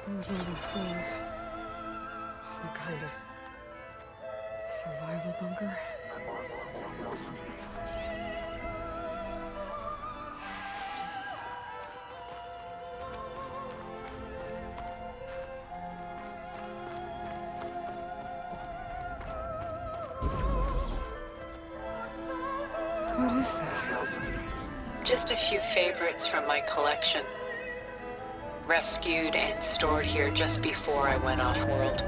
What was all this for? Some kind of survival bunker? What is this? Just a few favorites from my collection. Rescued and stored here just before I went off-world.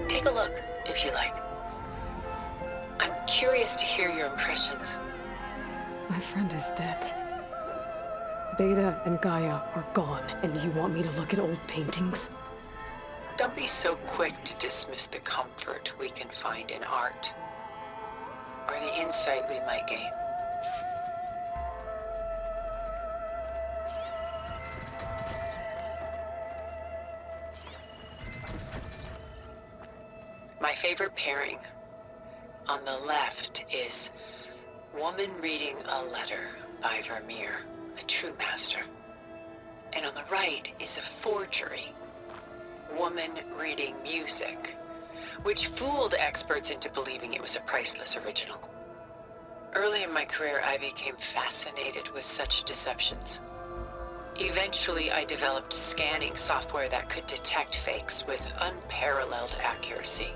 Take a look, if you like. I'm curious to hear your impressions. My friend is dead. Beta and Gaia are gone, and you want me to look at old paintings? Don't be so quick to dismiss the comfort we can find in art, or the insight we might gain. My favorite pairing on the left is Woman Reading a Letter by Meer, a true master. And on the right is a forgery, Woman Reading Music, which fooled experts into believing it was a priceless original. Early in my career, I became fascinated with such deceptions. Eventually, I developed scanning software that could detect fakes with unparalleled accuracy.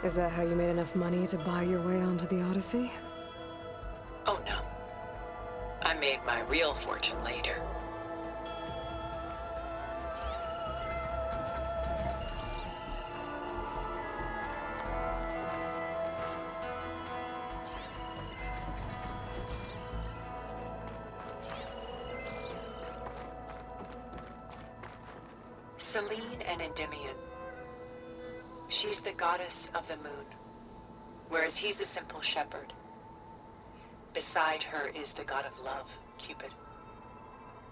Is that how you made enough money to buy your way onto the Odyssey? Oh no. I made my real fortune later. Selene and Endymion. She's the goddess of the moon, whereas he's a simple shepherd. Beside her is the god of love, Cupid.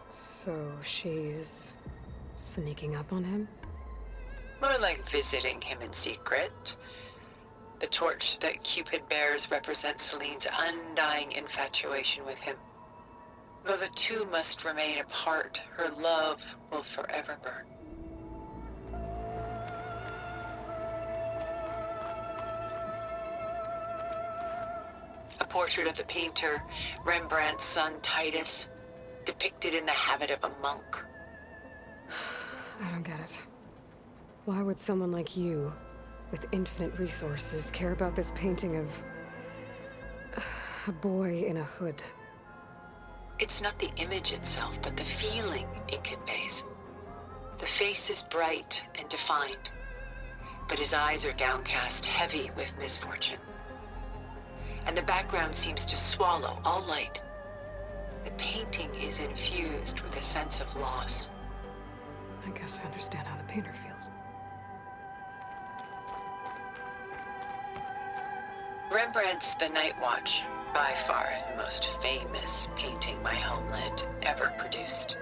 So she's sneaking up on him? More like visiting him in secret. The torch that Cupid bears represents Selene's undying infatuation with him. Though the two must remain apart, her love will forever burn. A portrait of the painter, Rembrandt's son Titus, depicted in the habit of a monk. I don't get it. Why would someone like you, with infinite resources, care about this painting of a boy in a hood? It's not the image itself, but the feeling it conveys. The face is bright and defined, but his eyes are downcast, heavy with misfortune. And the background seems to swallow all light. The painting is infused with a sense of loss. I guess I understand how the painter feels. Rembrandt's The Night Watch, by far the most famous painting my homeland ever produced.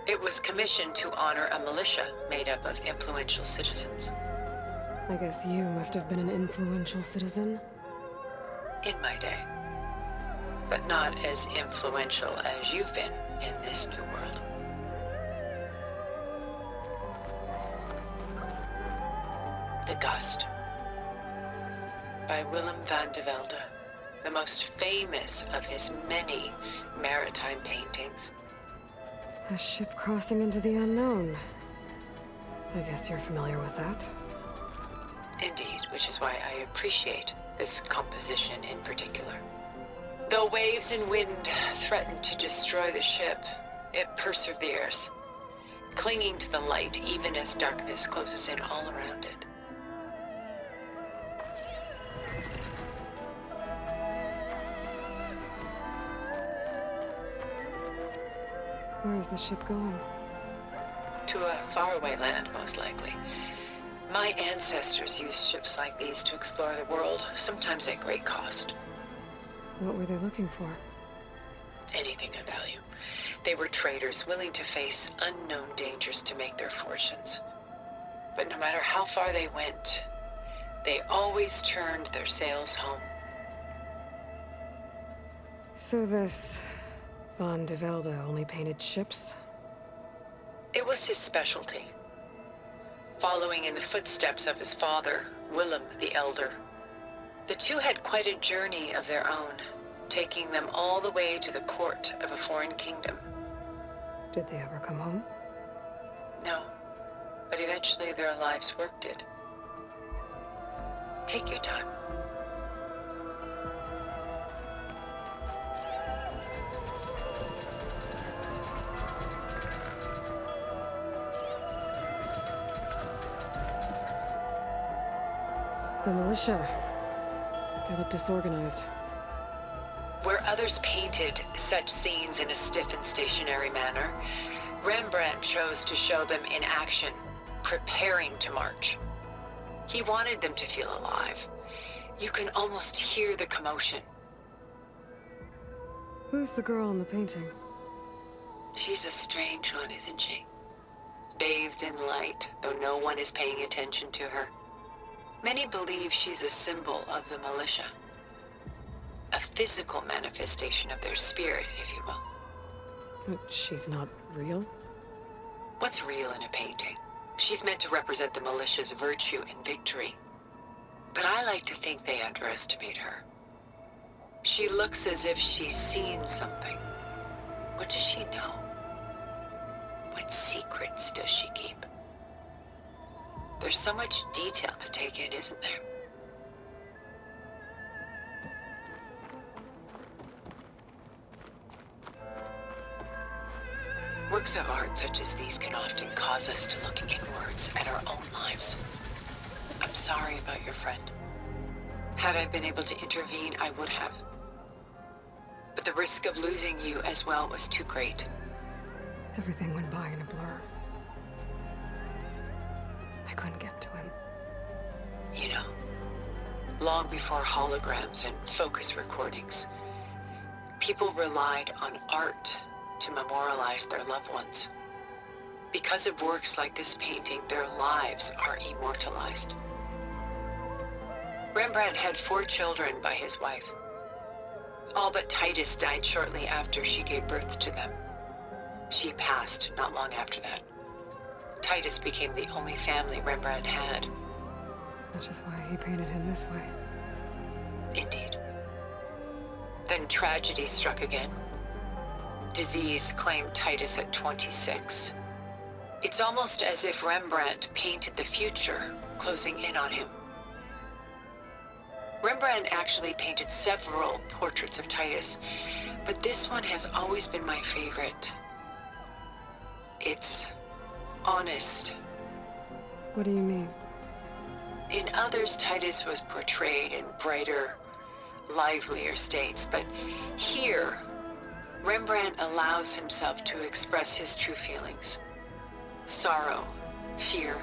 It was commissioned to honor a militia made up of influential citizens. I guess you must have been an influential citizen. In my day, but not as influential as you've been in this new world. The Gust, by Willem van de Velde, the most famous of his many maritime paintings. A ship crossing into the unknown. I guess you're familiar with that. Indeed, which is why I appreciate this composition in particular. Though waves and wind threaten to destroy the ship, it perseveres, clinging to the light even as darkness closes in all around it. Where is the ship going? To a faraway land, most likely. My ancestors used ships like these to explore the world, sometimes at great cost. What were they looking for? Anything of value. They were traders willing to face unknown dangers to make their fortunes. But no matter how far they went, they always turned their sails home. So this Van de Velde only painted ships? It was his specialty, following in the footsteps of his father, Willem the Elder. The two had quite a journey of their own, taking them all the way to the court of a foreign kingdom. Did they ever come home? No, but eventually their lives work did. Take your time. The militia. They look disorganized. Where others painted such scenes in a stiff and stationary manner, Rembrandt chose to show them in action, preparing to march. He wanted them to feel alive. You can almost hear the commotion. Who's the girl in the painting? She's a strange one, isn't she? Bathed in light, though no one is paying attention to her. Many believe she's a symbol of the militia. A physical manifestation of their spirit, if you will. But she's not real? What's real in a painting? She's meant to represent the militia's virtue and victory. But I like to think they underestimate her. She looks as if she's seen something. What does she know? What secrets does she keep? There's so much detail to take in, isn't there? Works of art such as these can often cause us to look inwards at our own lives. I'm sorry about your friend. Had I been able to intervene, I would have. But the risk of losing you as well was too great. Everything went by in a blur. I couldn't get to him. You know, long before holograms and focus recordings, people relied on art to memorialize their loved ones. Because of works like this painting, their lives are immortalized. Rembrandt had 4 children by his wife. All but Titus died shortly after she gave birth to them. She passed not long after that. Titus became the only family Rembrandt had. Which is why he painted him this way. Indeed. Then tragedy struck again. Disease claimed Titus at 26. It's almost as if Rembrandt painted the future, closing in on him. Rembrandt actually painted several portraits of Titus, but this one has always been my favorite. It's honest. What do you mean? In others, Titus was portrayed in brighter, livelier states, but here, Rembrandt allows himself to express his true feelings. Sorrow, fear,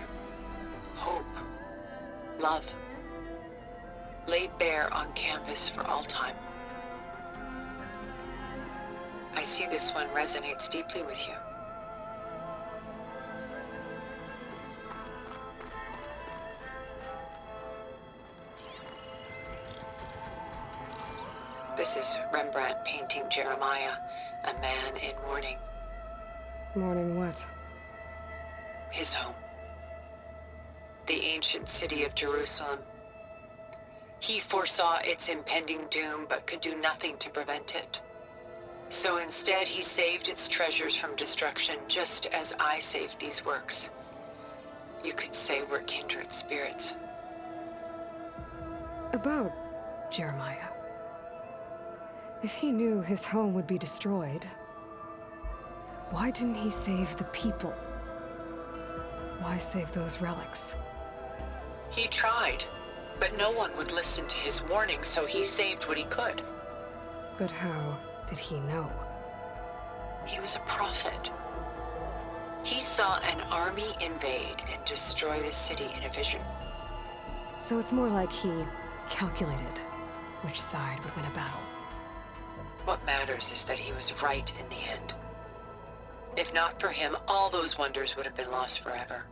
hope, love, laid bare on canvas for all time. I see this one resonates deeply with you. This is Rembrandt painting Jeremiah, a man in mourning. Mourning what? His home. The ancient city of Jerusalem. He foresaw its impending doom, but could do nothing to prevent it. So instead, he saved its treasures from destruction, just as I saved these works. You could say we're kindred spirits. About Jeremiah. If he knew his home would be destroyed, why didn't he save the people? Why save those relics? He tried, but no one would listen to his warning, so he saved what he could. But how did he know? He was a prophet. He saw an army invade and destroy the city in a vision. So it's more like he calculated which side would win a battle. What matters is that he was right in the end. If not for him, all those wonders would have been lost forever.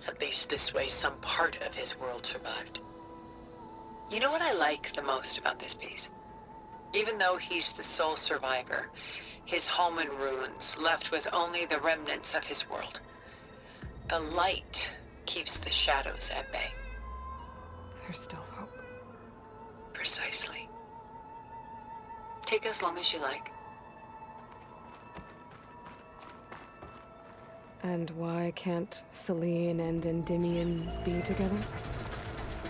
At least this way, some part of his world survived. You know what I like the most about this piece? Even though he's the sole survivor, his home in ruins, left with only the remnants of his world. The light keeps the shadows at bay. There's still hope. Precisely. Take as long as you like. And why can't Selene and Endymion be together?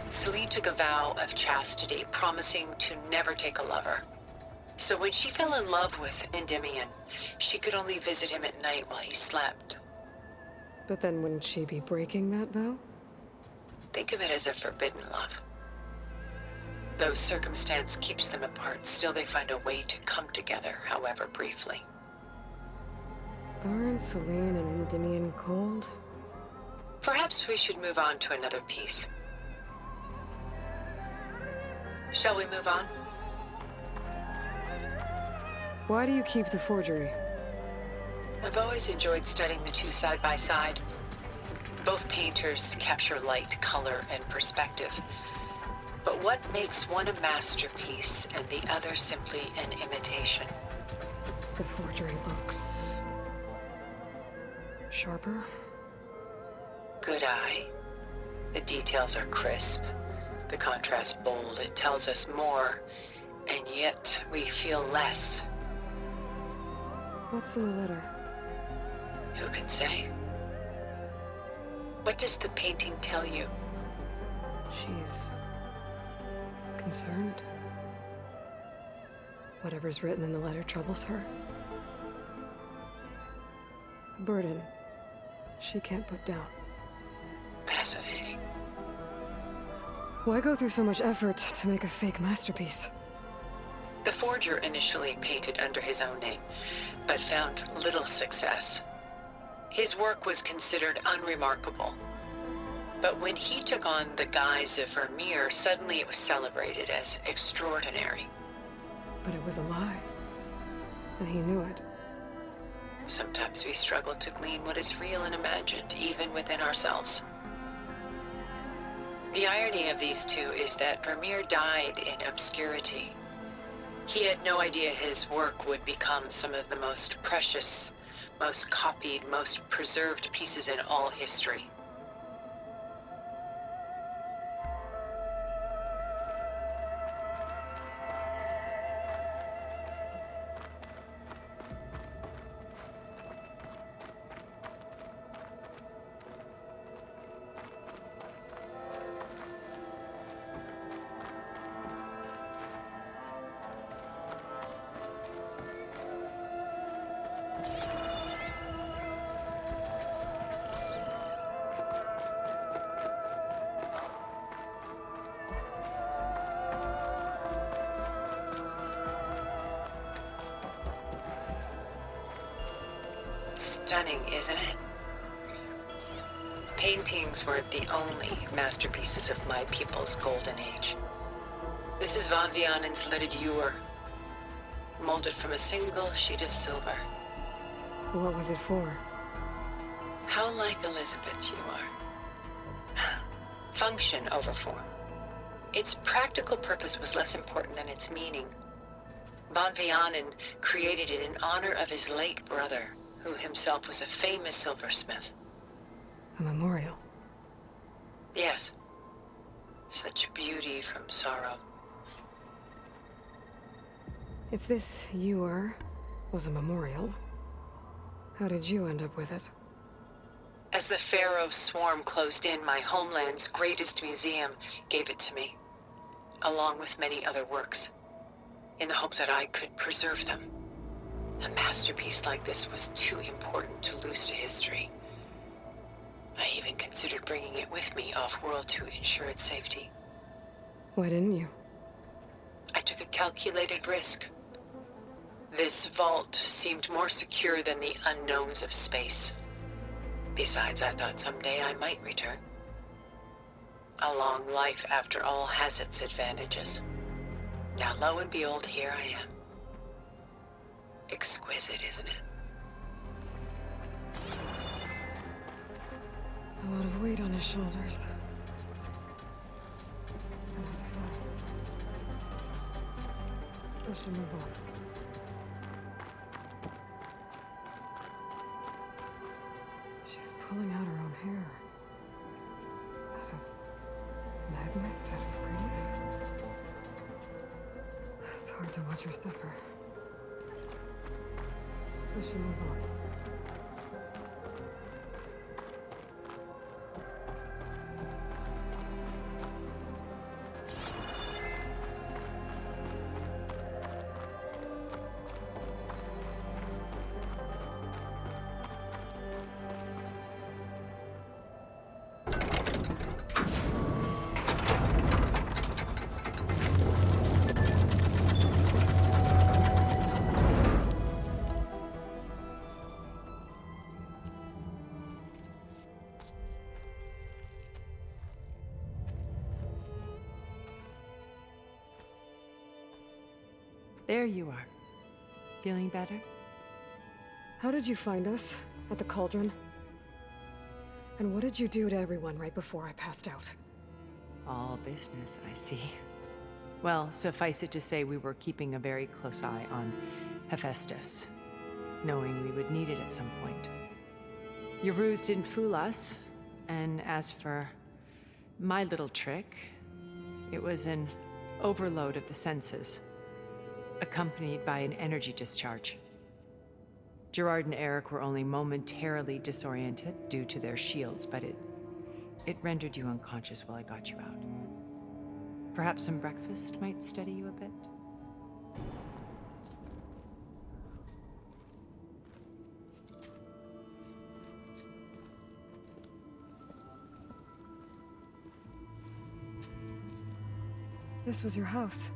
Selene took a vow of chastity, promising to never take a lover. So when she fell in love with Endymion, she could only visit him at night while he slept. But then wouldn't she be breaking that vow? Think of it as a forbidden love. Though circumstance keeps them apart, still they find a way to come together, however briefly. Aren't Selene and Endymion cold? Perhaps we should move on to another piece. Shall we move on? Why do you keep the forgery? I've always enjoyed studying the two side by side. Both painters capture light, color, and perspective. But what makes one a masterpiece and the other simply an imitation? The forgery looks... sharper? Good eye. The details are crisp. The contrast bold. It tells us more, and yet we feel less. What's in the letter? Who can say? What does the painting tell you? She's... concerned. Whatever's written in the letter troubles her. A burden she can't put down. Fascinating. Why go through so much effort to make a fake masterpiece? The forger initially painted under his own name, but found little success. His work was considered unremarkable. But when he took on the guise of Meer, suddenly it was celebrated as extraordinary. But it was a lie. And he knew it. Sometimes we struggle to glean what is real and imagined, even within ourselves. The irony of these two is that Vermeer died in obscurity. He had no idea his work would become some of the most precious, most copied, most preserved pieces in all history. Stunning, isn't it? Paintings were the only masterpieces of my people's golden age. This is Van Vianen's Leaded Ewer, molded from a single sheet of silver. What was it for? How like Elizabeth you are. Function over form. Its practical purpose was less important than its meaning. Van Vianen created it in honor of his late brother, who himself was a famous silversmith. A memorial. Yes. Such beauty from sorrow. If this ewer was a memorial, how did you end up with it? As the Pharaoh swarm closed in, my homeland's greatest museum gave it to me, along with many other works, in the hope that I could preserve them. A masterpiece like this was too important to lose to history. I even considered bringing it with me off-world to ensure its safety. Why didn't you? I took a calculated risk. This vault seemed more secure than the unknowns of space. Besides, I thought someday I might return. A long life, after all, has its advantages. Now, lo and behold, here I am. Exquisite, isn't it? A lot of weight on his shoulders. I should move on. watch her suffer. As she move on. There you are. Feeling better? How did you find us? At the cauldron? And what did you do to everyone right before I passed out? All business, I see. Well, suffice it to say we were keeping a very close eye on Hephaestus, knowing we would need it at some point. Your ruse didn't fool us, and as for my little trick, it was an overload of the senses, accompanied by an energy discharge. Gerard and Eric were only momentarily disoriented due to their shields, but it rendered you unconscious while I got you out. Perhaps some breakfast might steady you a bit? This was your house.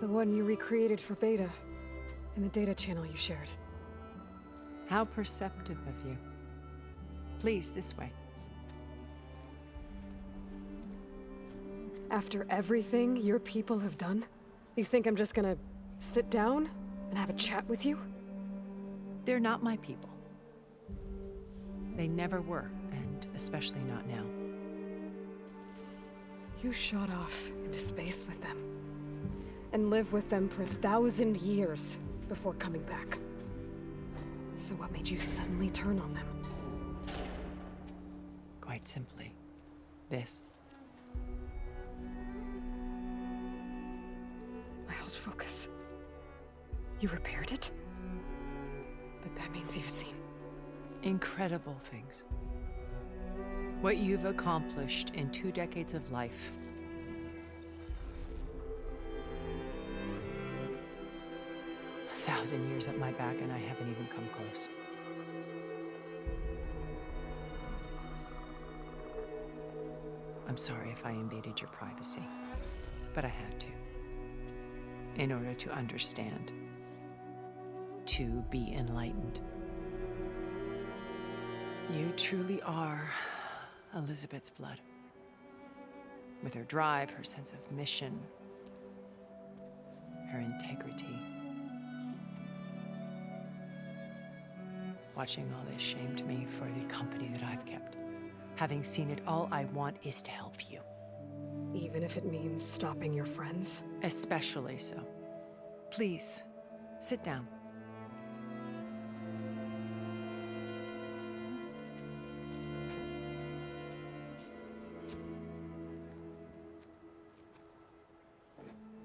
The one you recreated for Beta, in the data channel you shared. How perceptive of you. Please, this way. After everything your people have done, you think I'm just gonna sit down and have a chat with you? They're not my people. They never were, and especially not now. You shot off into space with them, and lived with them for 1,000 years before coming back. So what made you suddenly turn on them? Quite simply, this. My old focus. You repaired it? But that means you've seen Incredible things. What you've accomplished in 2 decades of life. A 1,000 years at my back and I haven't even come close. I'm sorry if I invaded your privacy, but I had to. In order to understand. To be enlightened. You truly are Elizabeth's blood. With her drive, her sense of mission, her integrity. Watching all this shamed me for the company that I've kept. Having seen it, all I want is to help you. even if it means stopping your friends? Especially so. Please, sit down.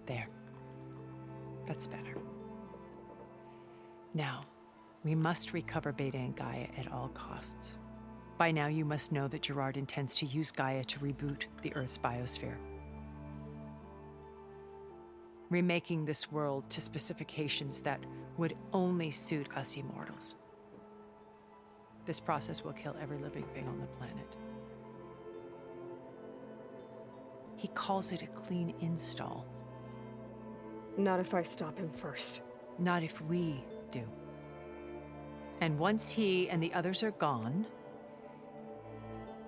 There. That's better. Now, we must recover Beta and Gaia at all costs. By now, you must know that Gerard intends to use Gaia to reboot the Earth's biosphere. Remaking this world to specifications that would only suit us immortals. This process will kill every living thing on the planet. He calls it a clean install. Not if I stop him first. Not if we do. And once he and the others are gone,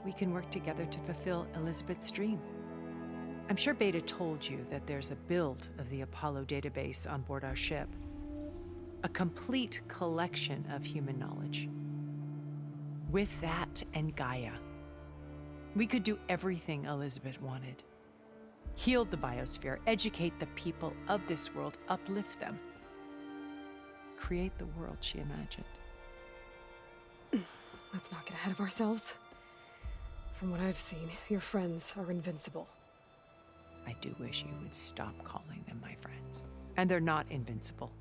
we can work together to fulfill Elizabeth's dream. I'm sure Beta told you that there's a build of the Apollo database on board our ship. A complete collection of human knowledge. With that and Gaia, we could do everything Elizabeth wanted. Heal the biosphere, educate the people of this world, uplift them. Create the world she imagined. Let's not get ahead of ourselves. From what I've seen, your friends are invincible. I do wish you would stop calling them my friends. And they're not invincible.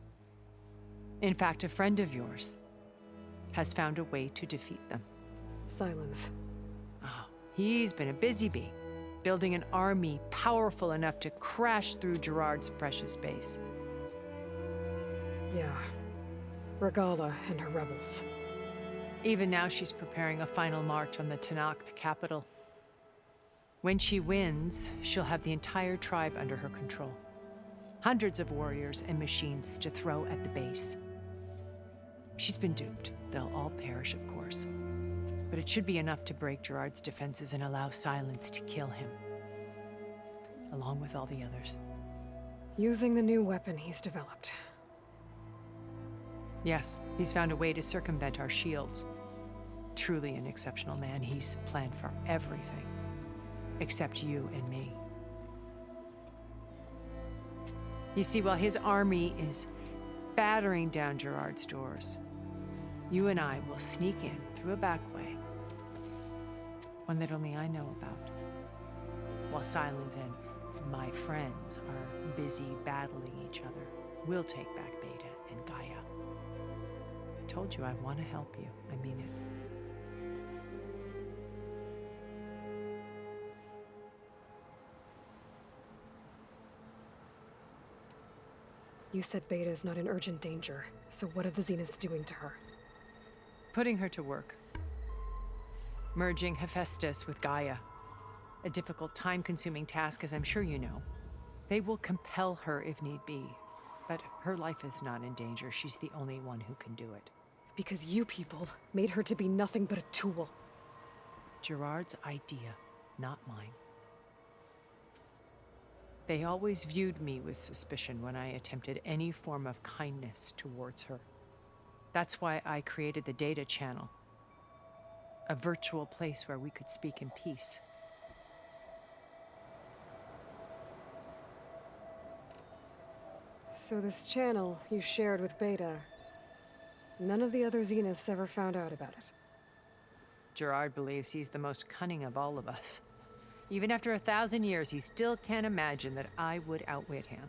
In fact, a friend of yours has found a way to defeat them. Silence. Oh, he's been a busy bee, building an army powerful enough to crash through Gerard's precious base. Yeah. Regala and her rebels. Even now, she's preparing a final march on the Tenakth capital. When she wins, she'll have the entire tribe under her control. Hundreds of warriors and machines to throw at the base. She's been duped. They'll all perish, of course. But it should be enough to break Gerard's defenses and allow Silence to kill him. Along with all the others. Using the new weapon he's developed. Yes, he's found a way to circumvent our shields. Truly an exceptional man. He's planned for everything. Except you and me. You see, while his army is battering down Gerard's doors, you and I will sneak in through a back way. One that only I know about. While Silence and my friends are busy battling each other, we'll take back Beta and Gaia. I told you I want to help you. I mean it. You said Beta is not in urgent danger, so what are the Zeniths doing to her? Putting her to work. Merging Hephaestus with Gaia. A difficult, time-consuming task, as I'm sure you know. They will compel her if need be, but her life is not in danger. She's the only one who can do it. Because you people made her to be nothing but a tool. Gerard's idea, not mine. They always viewed me with suspicion when I attempted any form of kindness towards her. That's why I created the data channel. A virtual place where we could speak in peace. So this channel you shared with Beta, none of the other Zeniths ever found out about it. Gerard believes he's the most cunning of all of us. Even after 1,000 years, he still can't imagine that I would outwit him.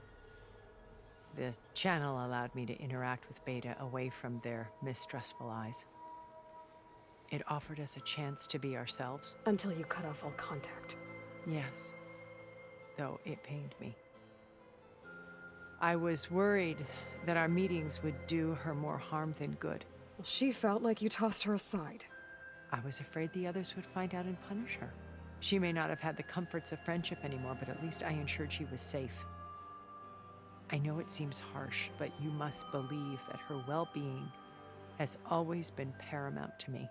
The channel allowed me to interact with Beta away from their mistrustful eyes. It offered us a chance to be ourselves. Until you cut off all contact. Yes, though it pained me. I was worried that our meetings would do her more harm than good. Well, she felt like you tossed her aside. I was afraid the others would find out and punish her. She may not have had the comforts of friendship anymore, but at least I ensured she was safe. I know it seems harsh, but you must believe that her well-being has always been paramount to me.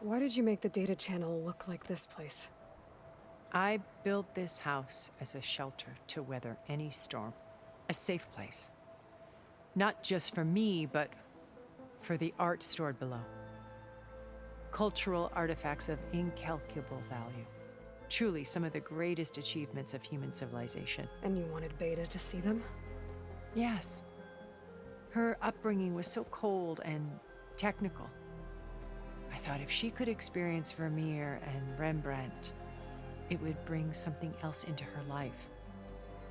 Why did you make the data channel look like this place? I built this house as a shelter to weather any storm. A safe place. Not just for me, but for the art stored below. Cultural artifacts of incalculable value. Truly some of the greatest achievements of human civilization. And you wanted Beta to see them? Yes. Her upbringing was so cold and technical. I thought if she could experience Vermeer and Rembrandt, it would bring something else into her life.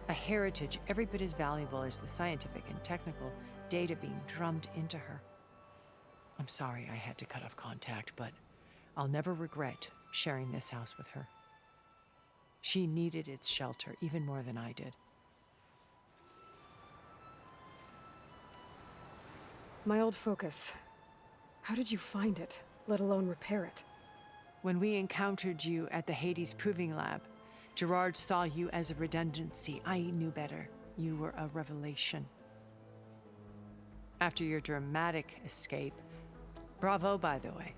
A heritage every bit as valuable as the scientific and technical data being drummed into her. I'm sorry I had to cut off contact, but I'll never regret sharing this house with her. She needed its shelter even more than I did. My old focus. How did you find it, let alone repair it? When we encountered you at the Hades Proving Lab, Gerard saw you as a redundancy. I knew better. You were a revelation. After your dramatic escape, bravo, by the way.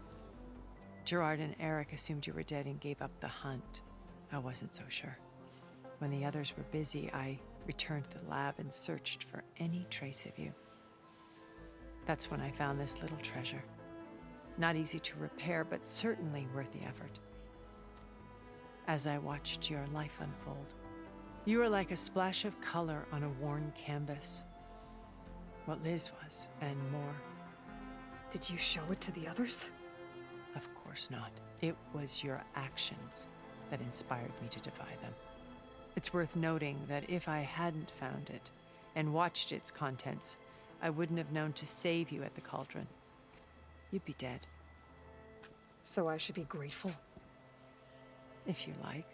Gerard and Eric assumed you were dead and gave up the hunt. I wasn't so sure. When the others were busy, I returned to the lab and searched for any trace of you. That's when I found this little treasure. Not easy to repair, but certainly worth the effort. As I watched your life unfold, you were like a splash of color on a worn canvas. What Liz was, and more. Did you show it to the others? Of course not. It was your actions that inspired me to defy them. It's worth noting that if I hadn't found it and watched its contents, I wouldn't have known to save you at the cauldron. You'd be dead. So I should be grateful? If you like.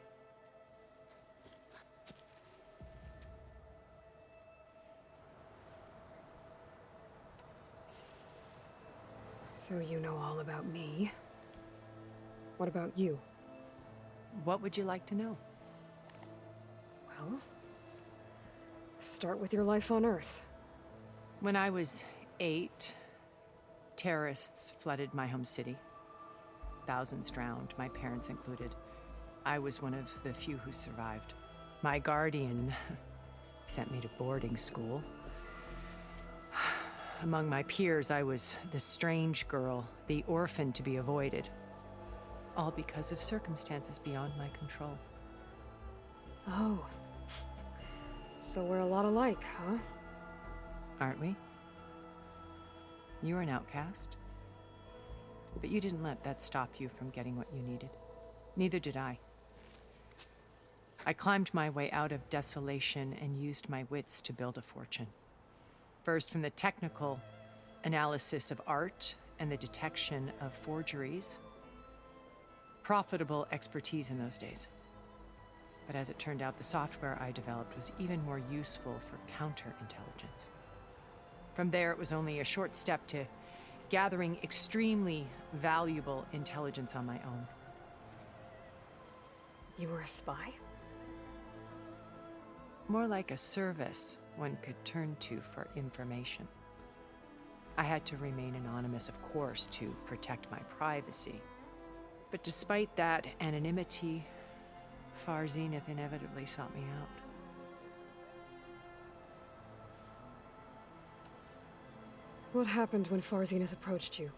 So you know all about me. What about you? What would you like to know? Well, start with your life on Earth. When I was 8, terrorists flooded my home city. Thousands drowned, my parents included. I was one of the few who survived. My guardian sent me to boarding school. Among my peers, I was the strange girl, the orphan to be avoided. All because of circumstances beyond my control. Oh. So we're a lot alike, huh? Aren't we? You were an outcast. But you didn't let that stop you from getting what you needed. Neither did I. I climbed my way out of desolation and used my wits to build a fortune. First, from the technical analysis of art and the detection of forgeries. Profitable expertise in those days. But as it turned out, the software I developed was even more useful for counterintelligence. From there, it was only a short step to gathering extremely valuable intelligence on my own. You were a spy? More like a service one could turn to for information. I had to remain anonymous, of course, to protect my privacy. But despite that anonymity, Far Zenith inevitably sought me out. What happened when Far Zenith approached you?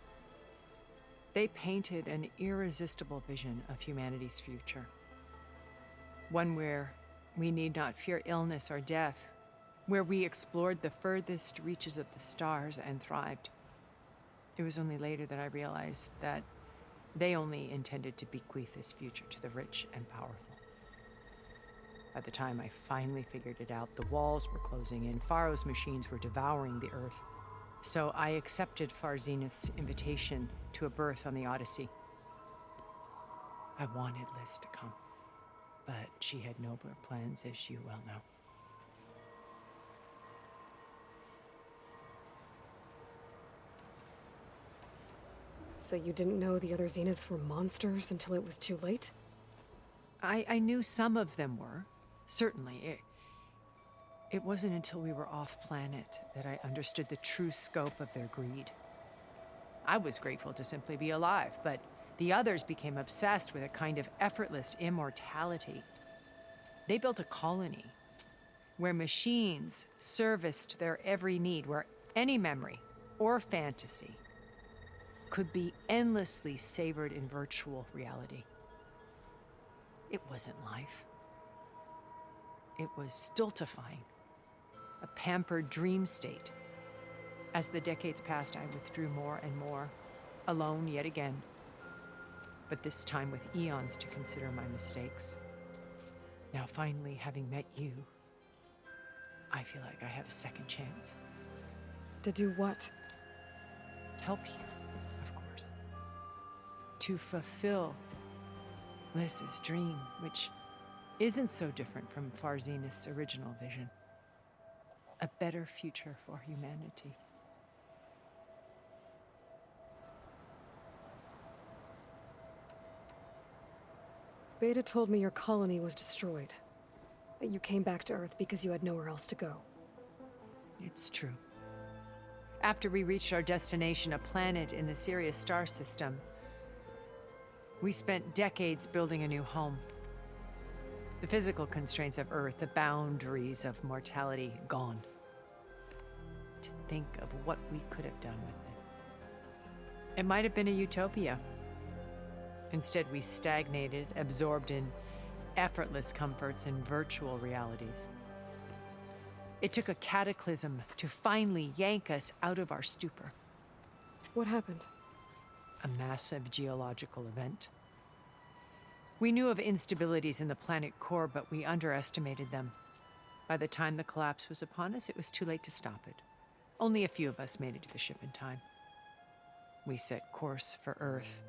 They painted an irresistible vision of humanity's future. One where we need not fear illness or death, where we explored the furthest reaches of the stars and thrived. It was only later that I realized that they only intended to bequeath this future to the rich and powerful. By the time I finally figured it out, the walls were closing in, Pharaoh's machines were devouring the Earth. So I accepted Far Zenith's invitation to a berth on the Odyssey. I wanted Liz to come, but she had nobler plans, as you well know. So you didn't know the other Zeniths were monsters until it was too late? I knew some of them were, certainly. It wasn't until we were off-planet that I understood the true scope of their greed. I was grateful to simply be alive, but the others became obsessed with a kind of effortless immortality. They built a colony where machines serviced their every need, where any memory or fantasy could be endlessly savored in virtual reality. It wasn't life. It was stultifying, a pampered dream state. As the decades passed, I withdrew more and more, alone yet again, but this time with eons to consider my mistakes. Now finally, having met you, I feel like I have a second chance. To do what? Help you, of course. To fulfill Liz's dream, which isn't so different from Far Zenith's original vision. A better future for humanity. Beta told me your colony was destroyed. That you came back to Earth because you had nowhere else to go. It's true. After we reached our destination, a planet in the Sirius star system, we spent decades building a new home. The physical constraints of Earth, the boundaries of mortality, gone. To think of what we could have done with it. It might have been a utopia. Instead, we stagnated, absorbed in effortless comforts and virtual realities. It took a cataclysm to finally yank us out of our stupor. What happened? a massive geological event. We knew of instabilities in the planet core, but we underestimated them. By the time the collapse was upon us, it was too late to stop it. Only a few of us made it to the ship in time. We set course for Earth,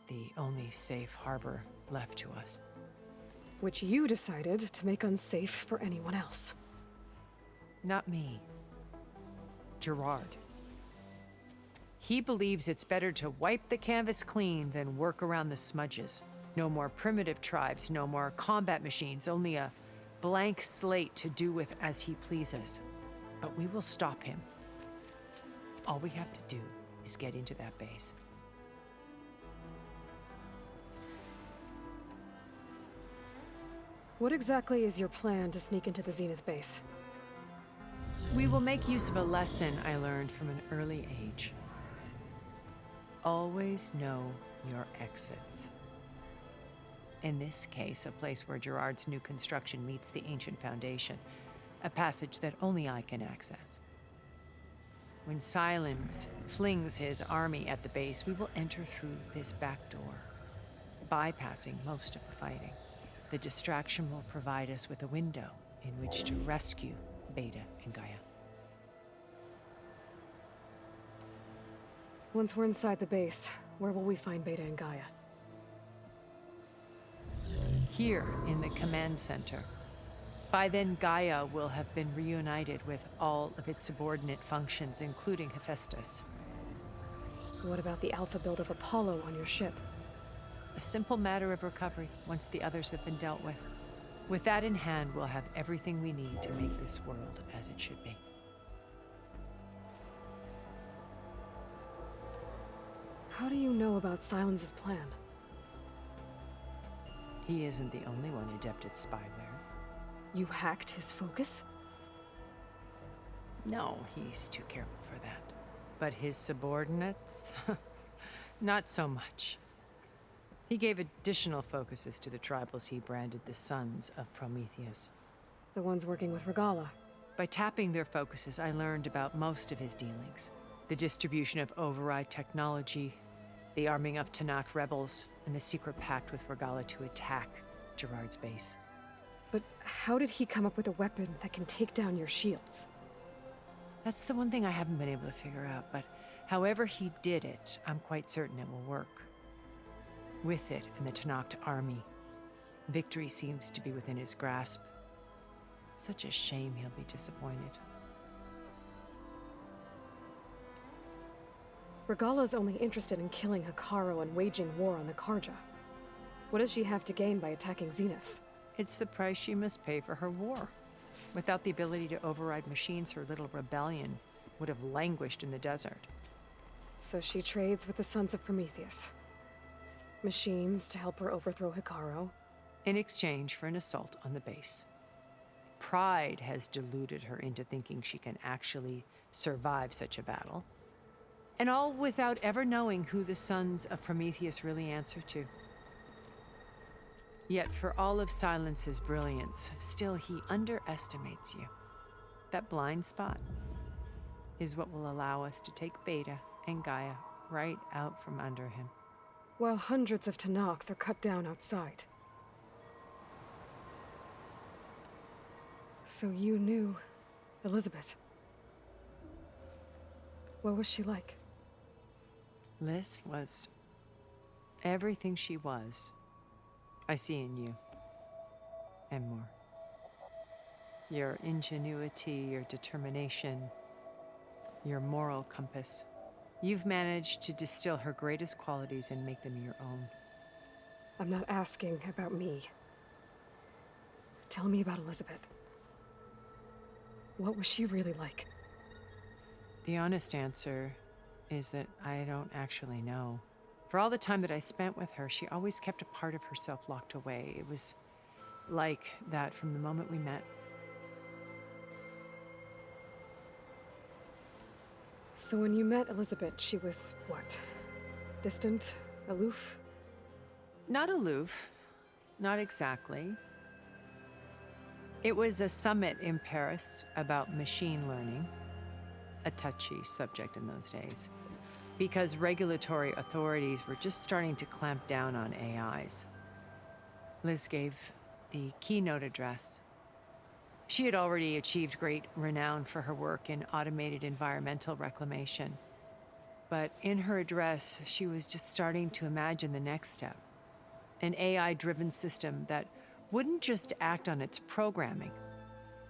the only safe harbor left to us. Which you decided to make unsafe for anyone else. Not me. Gerard. He believes it's better to wipe the canvas clean than work around the smudges. No more primitive tribes, no more combat machines, only a blank slate to do with as he pleases. But we will stop him. All we have to do is get into that base. What exactly is your plan to sneak into the Zenith base? We will make use of a lesson I learned from an early age. Always know your exits. In this case, a place where Gerard's new construction meets the ancient foundation, a passage that only I can access. When Silence flings his army at the base, we will enter through this back door, bypassing most of the fighting. The distraction will provide us with a window in which to rescue Beta and Gaia. Once we're inside the base, where will we find Beta and Gaia? Here in the command center. By then, Gaia will have been reunited with all of its subordinate functions, including Hephaestus. What about the alpha build of Apollo on your ship? A simple matter of recovery once the others have been dealt with. With that in hand, we'll have everything we need to make this world as it should be. How do you know about Silence's plan? He isn't the only one adept at spyware. You hacked his focus? No, he's too careful for that. But his subordinates? Not so much. He gave additional focuses to the tribals he branded the Sons of Prometheus. The ones working with Regala. By tapping their focuses, I learned about most of his dealings. The distribution of override technology, the arming of Tanakh rebels, and the secret pact with Regala to attack Gerard's base. But how did he come up with a weapon that can take down your shields? That's the one thing I haven't been able to figure out, but however he did it, I'm quite certain it will work. With it and the Tanakh army, victory seems to be within his grasp. Such a shame he'll be disappointed. Regala's only interested in killing Hekarro and waging war on the Karja. What does she have to gain by attacking Zeniths? It's the price she must pay for her war. Without the ability to override machines, her little rebellion would have languished in the desert. So she trades with the Sons of Prometheus. Machines to help her overthrow Hekarro. In exchange for an assault on the base. Pride has deluded her into thinking she can actually survive such a battle. And all without ever knowing who the Sons of Prometheus really answer to. Yet for all of Silence's brilliance, still he underestimates you. That blind spot is what will allow us to take Beta and Gaia right out from under him. While hundreds of Tanakh are cut down outside. So you knew Elizabeth. What was she like? Liz was everything she was. I see in you. And more. Your ingenuity, your determination, your moral compass. You've managed to distill her greatest qualities and make them your own. I'm not asking about me. Tell me about Elizabeth. What was she really like? The honest answer is that I don't actually know. For all the time that I spent with her, she always kept a part of herself locked away. It was like that from the moment we met. So when you met Elizabeth, she was what? Distant? Aloof? Not aloof. Not exactly. It was a summit in Paris about machine learning. A touchy subject in those days. because regulatory authorities were just starting to clamp down on AIs. Liz gave the keynote address. She had already achieved great renown for her work in automated environmental reclamation. But in her address, she was just starting to imagine the next step. An AI-driven system that wouldn't just act on its programming,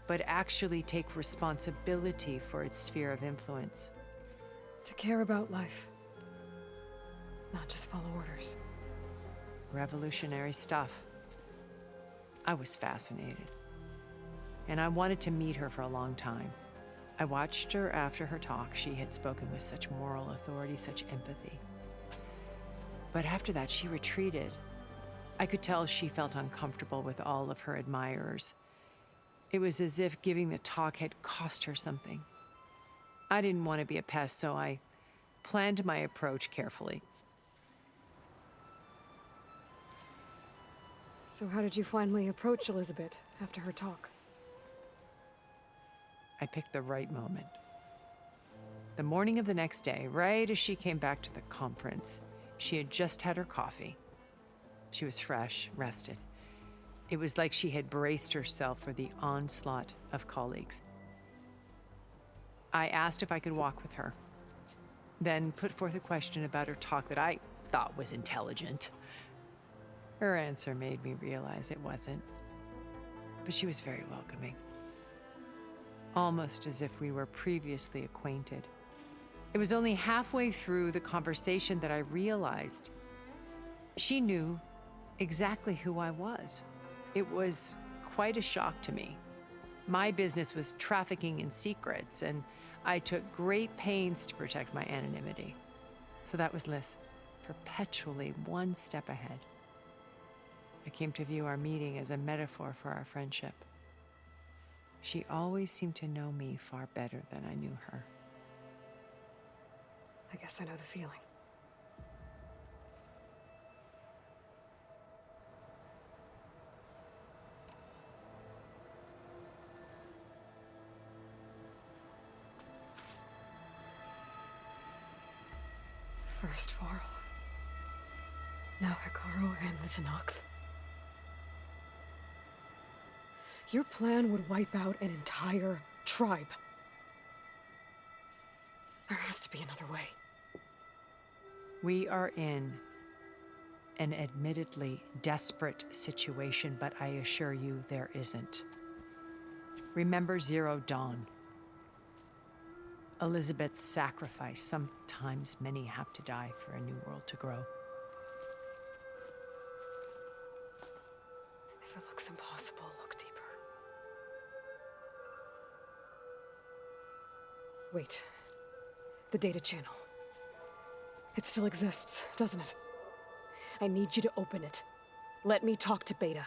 but actually take responsibility for its sphere of influence. To care about life, not just follow orders. Revolutionary stuff. I was fascinated. And I wanted to meet her for a long time. I watched her after her talk. She had spoken with such moral authority, such empathy. But after that, she retreated. I could tell she felt uncomfortable with all of her admirers. It was as if giving the talk had cost her something. I didn't want to be a pest, so I planned my approach carefully. So how did you finally approach Elizabeth after her talk? I picked the right moment. The morning of the next day, right as she came back to the conference, she had just had her coffee. She was fresh, rested. It was like she had braced herself for the onslaught of colleagues. I asked if I could walk with her, then put forth a question about her talk that I thought was intelligent. Her answer made me realize it wasn't, but she was very welcoming. Almost as if we were previously acquainted. It was only halfway through the conversation that I realized she knew exactly who I was. It was quite a shock to me. My business was trafficking in secrets, and I took great pains to protect my anonymity. So that was Liz, perpetually one step ahead. I came to view our meeting as a metaphor for our friendship. She always seemed to know me far better than I knew her. I guess I know the feeling. First Varl. Now Hikaru and the Tenakth. Your plan would wipe out an entire tribe. There has to be another way. We are in an admittedly desperate situation, but I assure you there isn't. Remember Zero Dawn. Elizabeth's sacrifice. Sometimes many have to die for a new world to grow. If it looks impossible, look deeper. Wait. The data channel. It still exists, doesn't it? I need you to open it. Let me talk to Beta.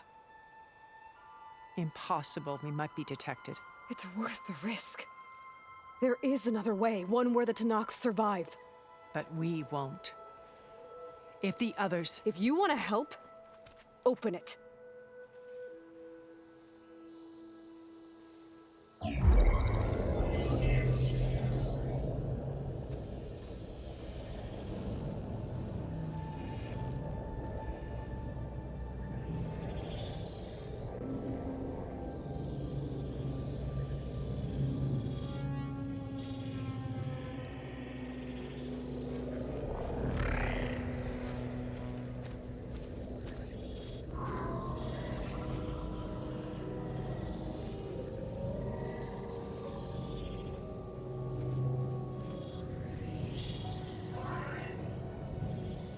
Impossible. We might be detected. It's worth the risk. There is another way, one where the Tenakth survive. But we won't. If the others... If you want to help, open it.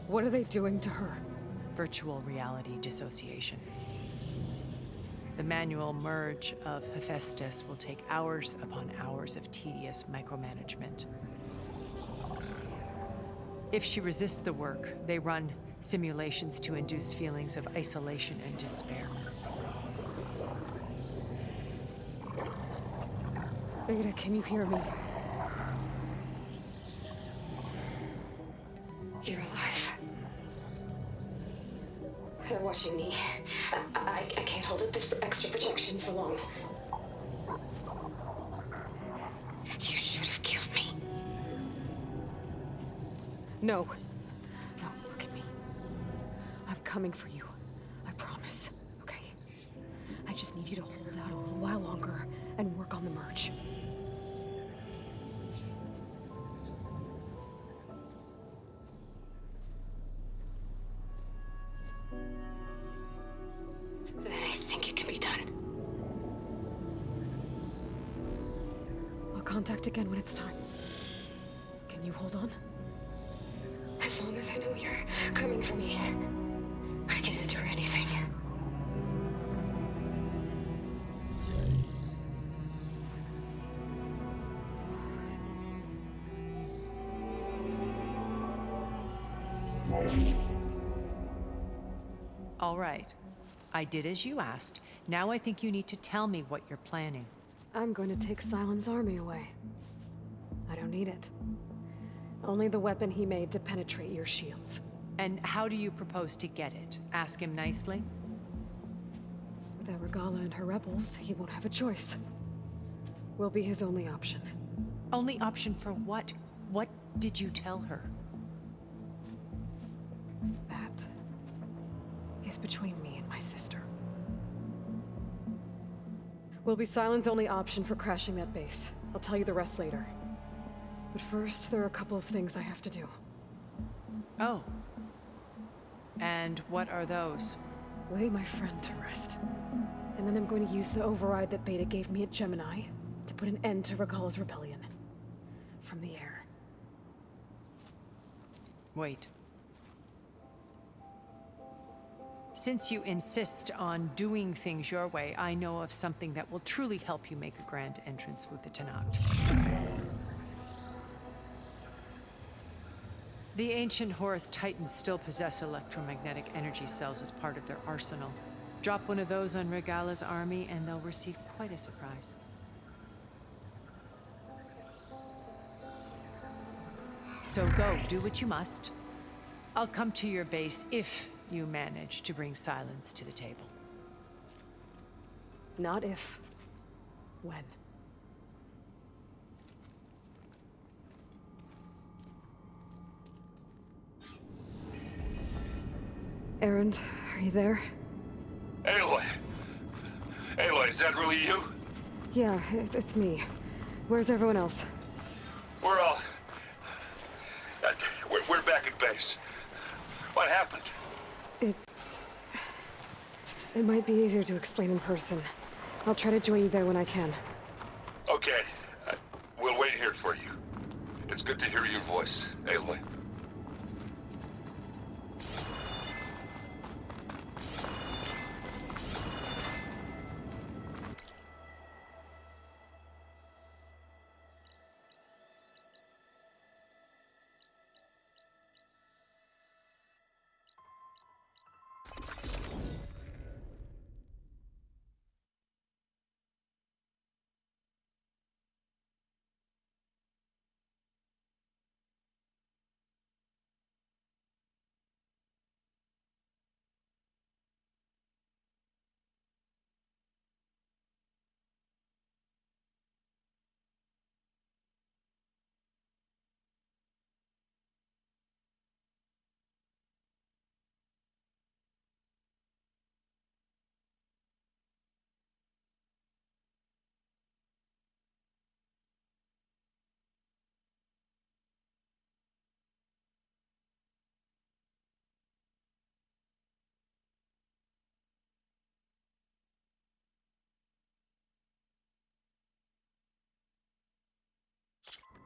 What are they doing to her? Virtual reality dissociation. The manual merge of Hephaestus will take hours upon hours of tedious micromanagement. If she resists the work, they run simulations to induce feelings of isolation and despair. Beta, can you hear me? You're alive. They're watching me. I can't hold up this extra projection for long. You should have killed me. No. No, look at me. I'm coming for you. I promise, okay? I just need you to hold out a little while longer and work on the merge. Then I think it can be done. I'll contact again when it's time. Can you hold on? As long as I know you're coming for me, I can endure anything. All right. I did as you asked. Now I think you need to tell me what you're planning. I'm going to take Silent's army away. I don't need it. Only the weapon he made to penetrate your shields. And how do you propose to get it? Ask him nicely? Without Regala and her rebels, he won't have a choice. We'll be his only option. Only option for what? What did you tell her? That is between me and my sister. Will be Silent's only option for crashing that base. I'll tell you the rest later. But first, there are a couple of things I have to do. Oh. And what are those? Lay my friend to rest. And then I'm going to use the override that Beta gave me at Gemini to put an end to Regala's rebellion. From the air. Wait. Since you insist on doing things your way, I know of something that will truly help you make a grand entrance with the Tenat. The ancient Horus Titans still possess electromagnetic energy cells as part of their arsenal. Drop one of those on Regala's army and they'll receive quite a surprise. So go, do what you must. I'll come to your base if you manage to bring Silence to the table. Not if. When. Erend, are you there? Aloy! Aloy, is that really you? Yeah, it's me. Where's everyone else? We're all... we're back at base. What happened? It might be easier to explain in person. I'll try to join you there when I can. Okay. We'll wait here for you. It's good to hear your voice, Aloy.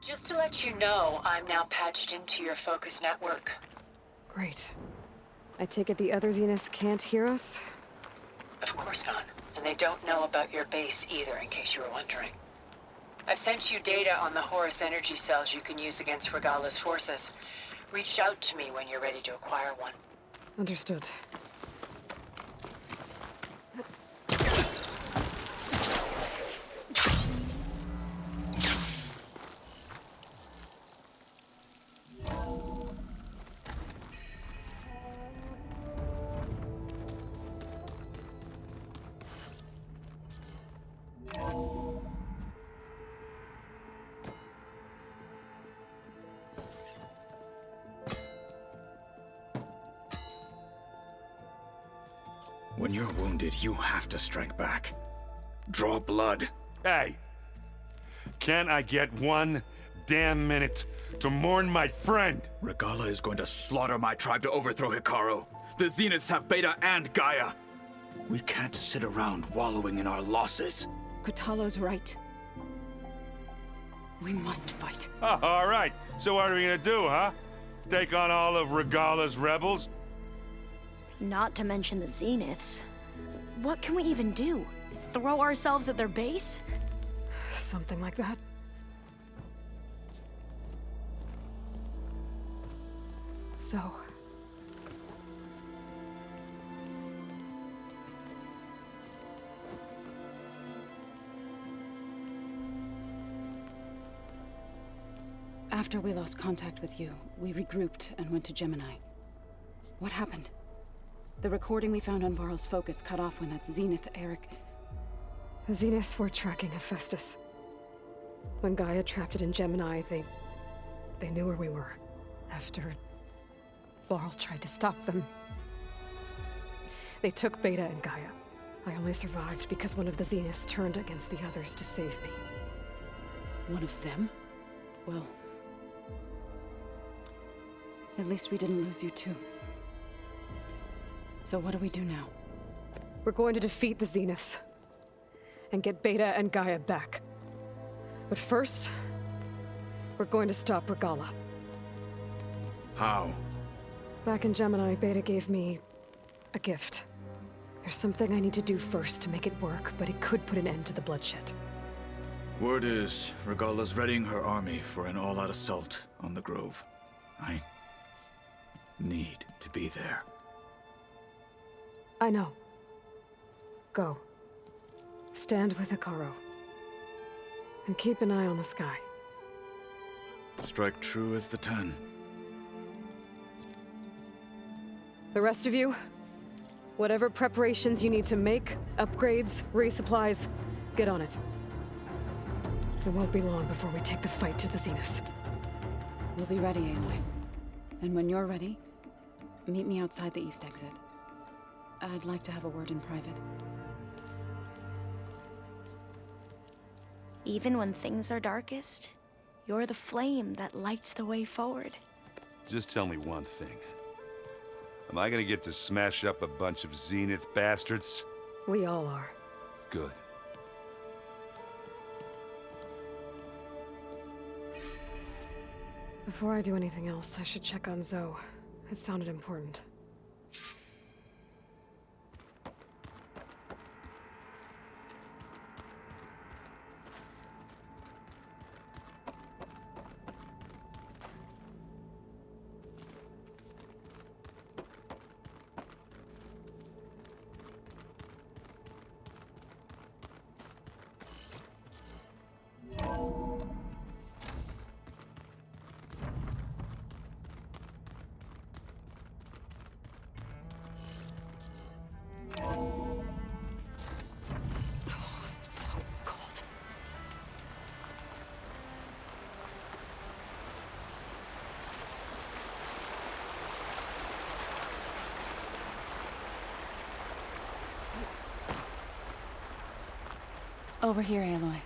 Just to let you know, I'm now patched into your focus network. Great. I take it the other Zeniths can't hear us? Of course not. And they don't know about your base either, in case you were wondering. I've sent you data on the Horus energy cells you can use against Regala's forces. Reach out to me when you're ready to acquire one. Understood. When you're wounded, you have to strike back. Draw blood. Hey! Can't I get one damn minute to mourn my friend? Regala is going to slaughter my tribe to overthrow Hikaru. The Zeniths have Beta and Gaia. We can't sit around wallowing in our losses. Kotallo's right. We must fight. Oh, all right. So what are we gonna do, huh? Take on all of Regala's rebels? Not to mention the Zeniths. What can we even do? Throw ourselves at their base? Something like that. So... After we lost contact with you, we regrouped and went to Gemini. What happened? The recording we found on Varl's focus cut off when that Zenith, Eric... The Zeniths were tracking Hephaestus. When Gaia trapped it in Gemini, they knew where we were. After Varl tried to stop them. They took Beta and Gaia. I only survived because one of the Zeniths turned against the others to save me. One of them? Well... at least we didn't lose you too. So what do we do now? We're going to defeat the Zeniths. And get Beta and Gaia back. But first, we're going to stop Regala. How? Back in Gemini, Beta gave me a gift. There's something I need to do first to make it work, but it could put an end to the bloodshed. Word is, Regala's readying her army for an all-out assault on the Grove. I need to be there. I know. Go. Stand with Hikaru. And keep an eye on the sky. Strike true as the 10. The rest of you, whatever preparations you need to make, upgrades, resupplies, get on it. It won't be long before we take the fight to the Zeniths. We'll be ready, Aloy. And when you're ready, meet me outside the east exit. I'd like to have a word in private. Even when things are darkest, you're the flame that lights the way forward. Just tell me one thing. Am I gonna get to smash up a bunch of Zenith bastards? We all are. Good. Before I do anything else, I should check on Zoe. It sounded important. Over here, Aloy.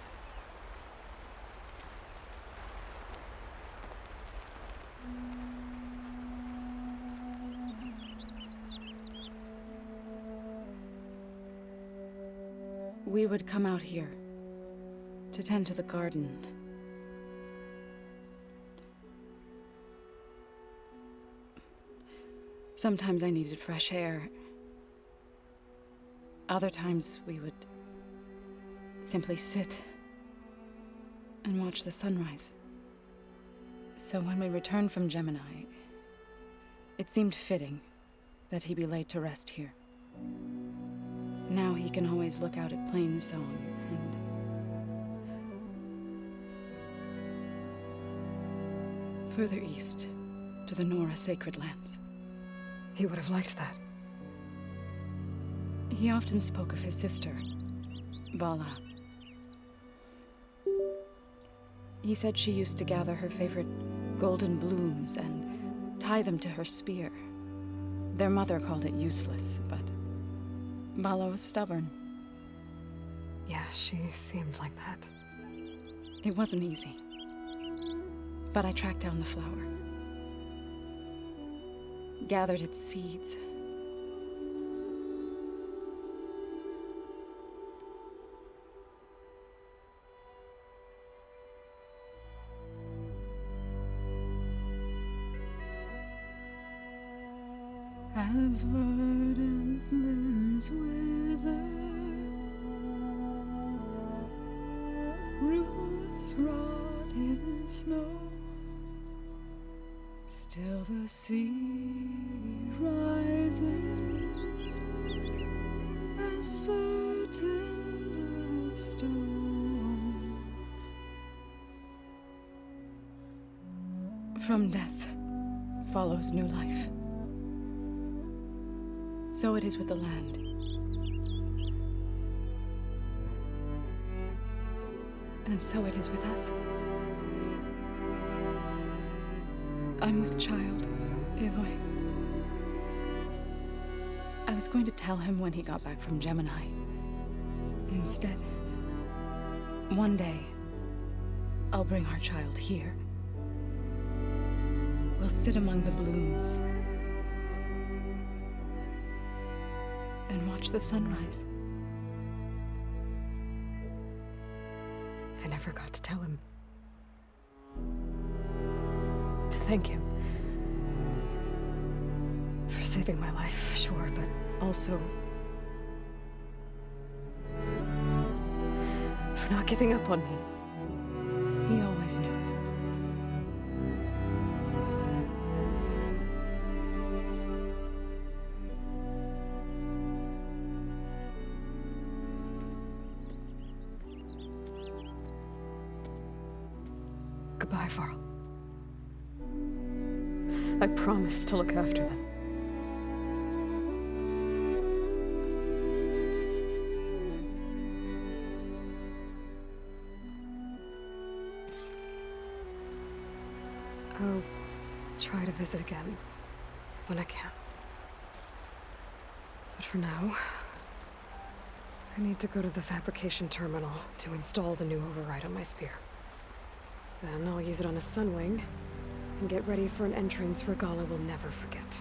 We would come out here to tend to the garden. Sometimes I needed fresh air. Other times we would simply sit and watch the sunrise. So when we returned from Gemini, it seemed fitting that he be laid to rest here. Now he can always look out at Plainsong and... further east, to the Nora sacred lands. He would have liked that. He often spoke of his sister, Vala. He said she used to gather her favorite golden blooms and tie them to her spear. Their mother called it useless, but Vala was stubborn. Yeah, she seemed like that. It wasn't easy. But I tracked down the flower. Gathered its seeds. As verdant limbs wither, roots rot in snow, still the seed rises, as certain as stone. From death follows new life. So it is with the land. And so it is with us. I'm with child, Eloy. I was going to tell him when he got back from Gemini. Instead, one day, I'll bring our child here. We'll sit among the blooms and watch the sunrise. I never got to tell him. To thank him. For saving my life, sure, but also for not giving up on me. He always knew. Goodbye, Varl. I promise to look after them. I'll try to visit again when I can. But for now, I need to go to the fabrication terminal to install the new override on my spear. Then I'll use it on a sunwing and get ready for an entrance Regala will never forget.